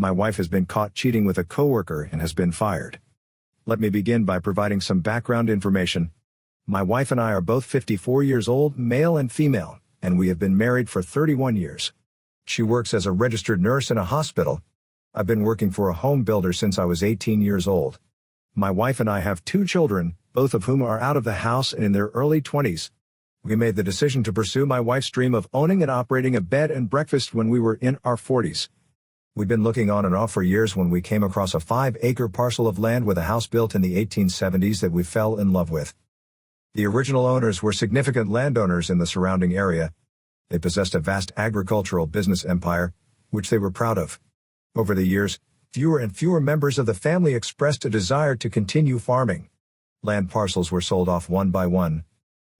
My wife has been caught cheating with a coworker and has been fired. Let me begin by providing some background information. My wife and I are both 54 years old, male and female, and we have been married for 31 years. She works as a registered nurse in a hospital. I've been working for a home builder since I was 18 years old. My wife and I have 2 children, both of whom are out of the house and in their early 20s. We made the decision to pursue my wife's dream of owning and operating a bed and breakfast when we were in our 40s. We'd been looking on and off for years when we came across a 5-acre parcel of land with a house built in the 1870s that we fell in love with. The original owners were significant landowners in the surrounding area. They possessed a vast agricultural business empire, which they were proud of. Over the years, fewer and fewer members of the family expressed a desire to continue farming. Land parcels were sold off one by one.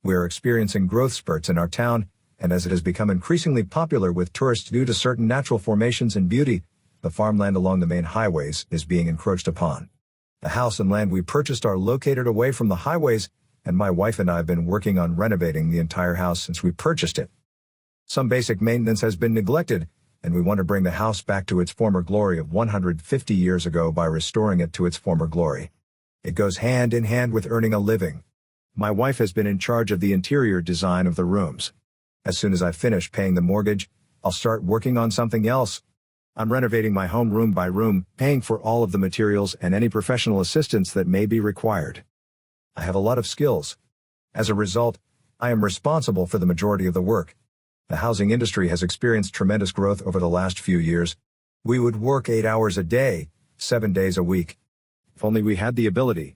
We are experiencing growth spurts in our town, and as it has become increasingly popular with tourists due to certain natural formations and beauty, the farmland along the main highways is being encroached upon. The house and land we purchased are located away from the highways, and my wife and I have been working on renovating the entire house since we purchased it. Some basic maintenance has been neglected, and we want to bring the house back to its former glory of 150 years ago by restoring it to its former glory. It goes hand in hand with earning a living. My wife has been in charge of the interior design of the rooms. As soon as I finish paying the mortgage, I'll start working on something else. I'm renovating my home room by room, paying for all of the materials and any professional assistance that may be required. I have a lot of skills. As a result, I am responsible for the majority of the work. The housing industry has experienced tremendous growth over the last few years. We would work 8 hours a day, 7 days a week. If only we had the ability.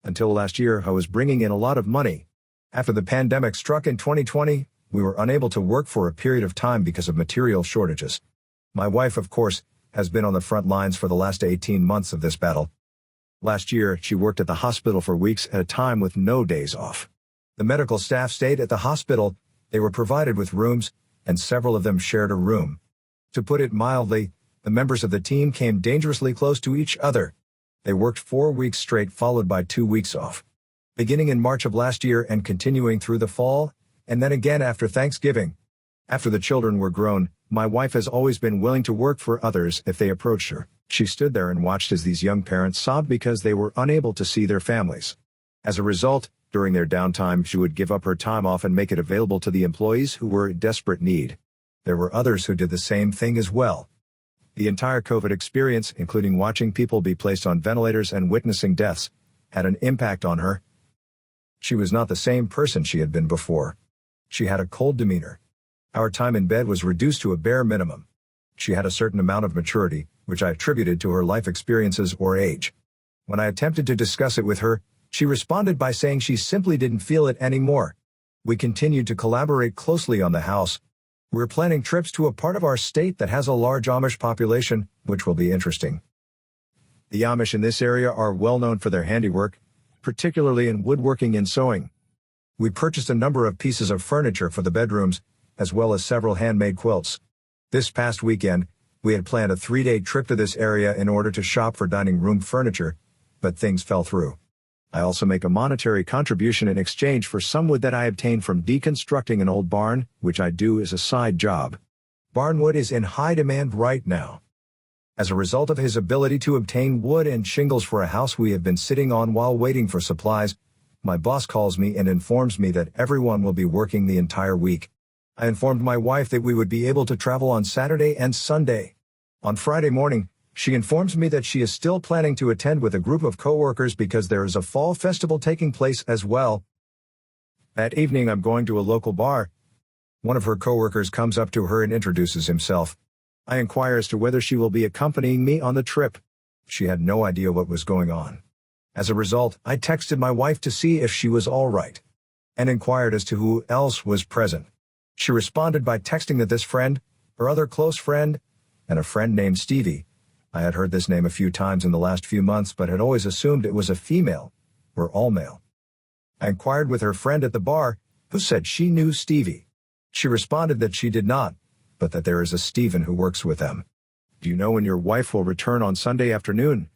Until last year, I was bringing in a lot of money. After the pandemic struck in 2020, we were unable to work for a period of time because of material shortages. My wife, of course, has been on the front lines for the last 18 months of this battle. Last year, she worked at the hospital for weeks at a time with no days off. The medical staff stayed at the hospital, they were provided with rooms, and several of them shared a room. To put it mildly, the members of the team came dangerously close to each other. They worked 4 weeks straight, followed by 2 weeks off. Beginning in March of last year and continuing through the fall, and then again after Thanksgiving. After the children were grown, my wife has always been willing to work for others if they approached her. She stood there and watched as these young parents sobbed because they were unable to see their families. As a result, during their downtime, she would give up her time off and make it available to the employees who were in desperate need. There were others who did the same thing as well. The entire COVID experience, including watching people be placed on ventilators and witnessing deaths, had an impact on her. She was not the same person she had been before. She had a cold demeanor. Our time in bed was reduced to a bare minimum. She had a certain amount of maturity, which I attributed to her life experiences or age. When I attempted to discuss it with her, she responded by saying she simply didn't feel it anymore. We continued to collaborate closely on the house. We're planning trips to a part of our state that has a large Amish population, which will be interesting. The Amish in this area are well known for their handiwork, particularly in woodworking and sewing. We purchased a number of pieces of furniture for the bedrooms, as well as several handmade quilts. This past weekend, we had planned a 3-day trip to this area in order to shop for dining room furniture, but things fell through. I also make a monetary contribution in exchange for some wood that I obtained from deconstructing an old barn, which I do as a side job. Barnwood is in high demand right now. As a result of his ability to obtain wood and shingles for a house we have been sitting on while waiting for supplies, my boss calls me and informs me that everyone will be working the entire week. I informed my wife that we would be able to travel on Saturday and Sunday. On Friday morning, she informs me that she is still planning to attend with a group of coworkers because there is a fall festival taking place as well. That evening I'm going to a local bar. One of her coworkers comes up to her and introduces himself. I inquire as to whether she will be accompanying me on the trip. She had no idea what was going on. As a result, I texted my wife to see if she was all right, and inquired as to who else was present. She responded by texting that this friend, her other close friend, and a friend named Stevie. I had heard this name a few times in the last few months but had always assumed it was a female. We're all male. I inquired with her friend at the bar, who said she knew Stevie. She responded that she did not, but that there is a Steven who works with them. Do you know when your wife will return on Sunday afternoon?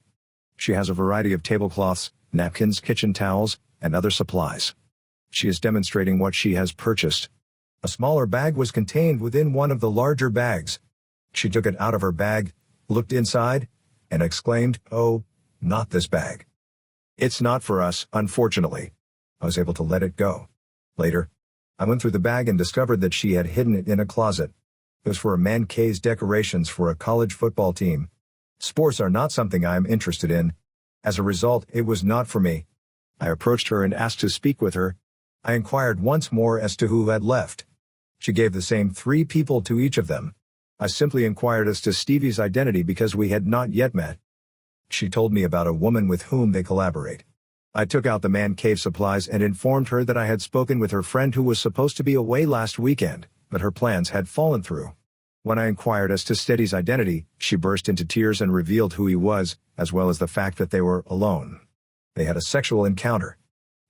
She has a variety of tablecloths, napkins, kitchen towels, and other supplies. She is demonstrating what she has purchased. A smaller bag was contained within one of the larger bags. She took it out of her bag, looked inside, and exclaimed, "Oh, not this bag. It's not for us, unfortunately." I was able to let it go. Later, I went through the bag and discovered that she had hidden it in a closet. It was for a man cave's decorations for a college football team. Sports are not something I am interested in. As a result, it was not for me. I approached her and asked to speak with her. I inquired once more as to who had left. She gave the same 3 people to each of them. I simply inquired as to Stevie's identity because we had not yet met. She told me about a woman with whom they collaborate. I took out the man cave supplies and informed her that I had spoken with her friend who was supposed to be away last weekend, but her plans had fallen through. When I inquired as to Steady's identity, she burst into tears and revealed who he was, as well as the fact that they were alone. They had a sexual encounter.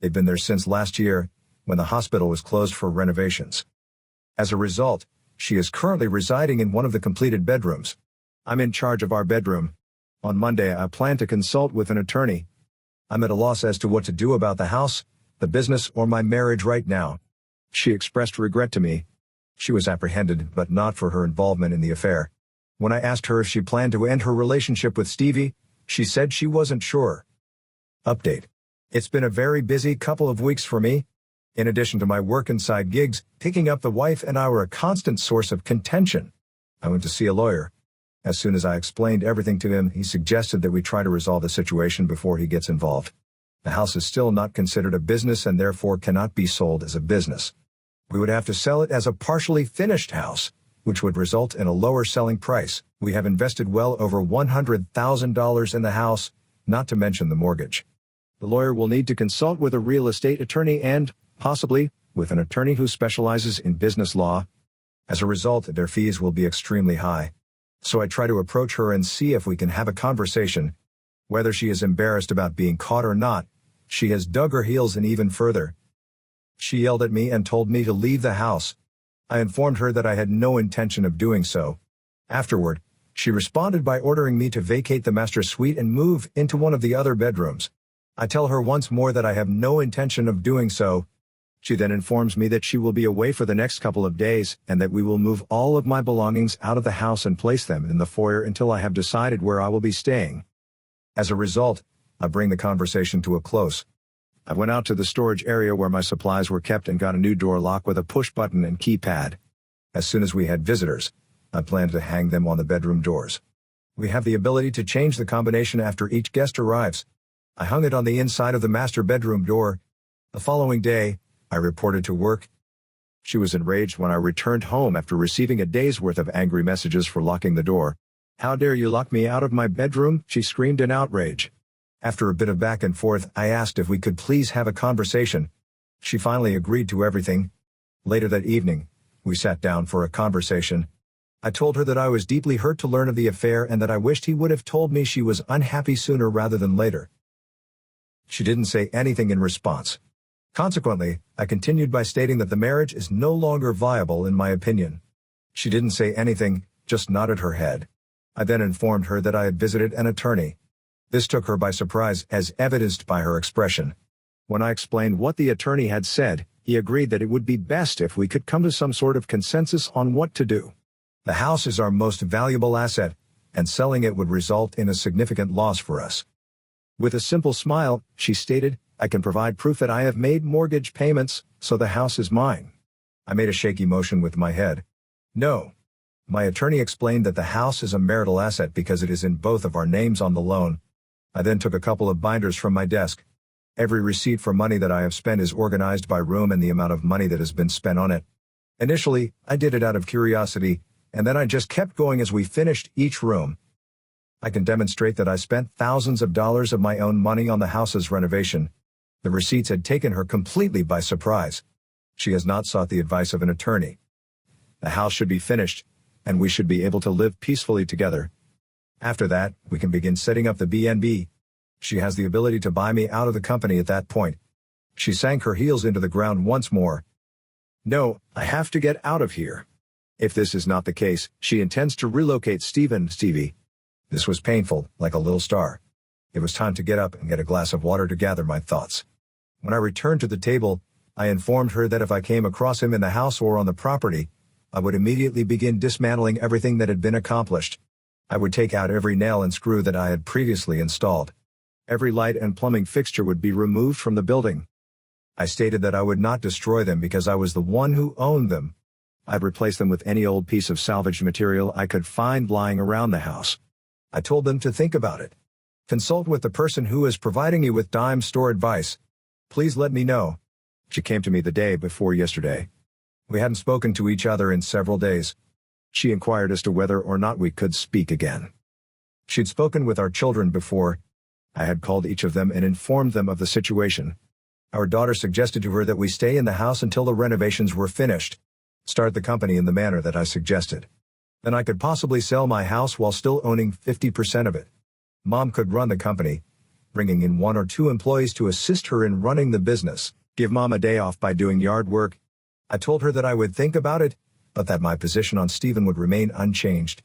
They'd been there since last year, when the hospital was closed for renovations. As a result, she is currently residing in one of the completed bedrooms. I'm in charge of our bedroom. On Monday, I plan to consult with an attorney. I'm at a loss as to what to do about the house, the business, or my marriage right now. She expressed regret to me. She was apprehended, but not for her involvement in the affair. When I asked her if she planned to end her relationship with Stevie, she said she wasn't sure. Update. It's been a very busy couple of weeks for me. In addition to my work and side gigs, picking up the wife and I were a constant source of contention. I went to see a lawyer. As soon as I explained everything to him, he suggested that we try to resolve the situation before he gets involved. The house is still not considered a business and therefore cannot be sold as a business. We would have to sell it as a partially finished house, which would result in a lower selling price. We have invested well over $100,000 in the house, not to mention the mortgage. The lawyer will need to consult with a real estate attorney and, possibly, with an attorney who specializes in business law. As a result, their fees will be extremely high. So I try to approach her and see if we can have a conversation. Whether she is embarrassed about being caught or not, she has dug her heels in even further. She yelled at me and told me to leave the house. I informed her that I had no intention of doing so. Afterward, she responded by ordering me to vacate the master suite and move into one of the other bedrooms. I tell her once more that I have no intention of doing so. She then informs me that she will be away for the next couple of days and that we will move all of my belongings out of the house and place them in the foyer until I have decided where I will be staying. As a result, I bring the conversation to a close. I went out to the storage area where my supplies were kept and got a new door lock with a push button and keypad. As soon as we had visitors, I planned to hang them on the bedroom doors. We have the ability to change the combination after each guest arrives. I hung it on the inside of the master bedroom door. The following day, I reported to work. She was enraged when I returned home after receiving a day's worth of angry messages for locking the door. "How dare you lock me out of my bedroom?" she screamed in outrage. After a bit of back and forth, I asked if we could please have a conversation. She finally agreed to everything. Later that evening, we sat down for a conversation. I told her that I was deeply hurt to learn of the affair and that I wished he would have told me she was unhappy sooner rather than later. She didn't say anything in response. Consequently, I continued by stating that the marriage is no longer viable in my opinion. She didn't say anything, just nodded her head. I then informed her that I had visited an attorney. This took her by surprise, as evidenced by her expression. When I explained what the attorney had said, he agreed that it would be best if we could come to some sort of consensus on what to do. The house is our most valuable asset, and selling it would result in a significant loss for us. With a simple smile, she stated, "I can provide proof that I have made mortgage payments, so the house is mine." I made a shaky motion with my head. "No." My attorney explained that the house is a marital asset because it is in both of our names on the loan. I then took a couple of binders from my desk. Every receipt for money that I have spent is organized by room and the amount of money that has been spent on it. Initially, I did it out of curiosity, and then I just kept going as we finished each room. I can demonstrate that I spent thousands of dollars of my own money on the house's renovation. The receipts had taken her completely by surprise. She has not sought the advice of an attorney. The house should be finished, and we should be able to live peacefully together. After that, we can begin setting up the B&B. She has the ability to buy me out of the company at that point. She sank her heels into the ground once more. "No, I have to get out of here." If this is not the case, she intends to relocate Stevie. This was painful, like a little star. It was time to get up and get a glass of water to gather my thoughts. When I returned to the table, I informed her that if I came across him in the house or on the property, I would immediately begin dismantling everything that had been accomplished. I would take out every nail and screw that I had previously installed. Every light and plumbing fixture would be removed from the building. I stated that I would not destroy them because I was the one who owned them. I'd replace them with any old piece of salvaged material I could find lying around the house. I told them to think about it. Consult with the person who is providing you with dime store advice. Please let me know. She came to me the day before yesterday. We hadn't spoken to each other in several days. She inquired as to whether or not we could speak again. She'd spoken with our children before. I had called each of them and informed them of the situation. Our daughter suggested to her that we stay in the house until the renovations were finished. Start the company in the manner that I suggested. Then I could possibly sell my house while still owning 50% of it. Mom could run the company, bringing in 1 or 2 employees to assist her in running the business, give Mom a day off by doing yard work. I told her that I would think about it, but that my position on Stephen would remain unchanged.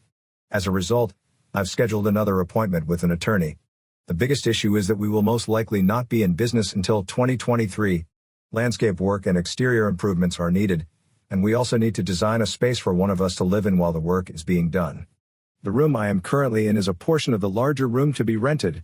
As a result, I've scheduled another appointment with an attorney. The biggest issue is that we will most likely not be in business until 2023. Landscape work and exterior improvements are needed, and we also need to design a space for one of us to live in while the work is being done. The room I am currently in is a portion of the larger room to be rented,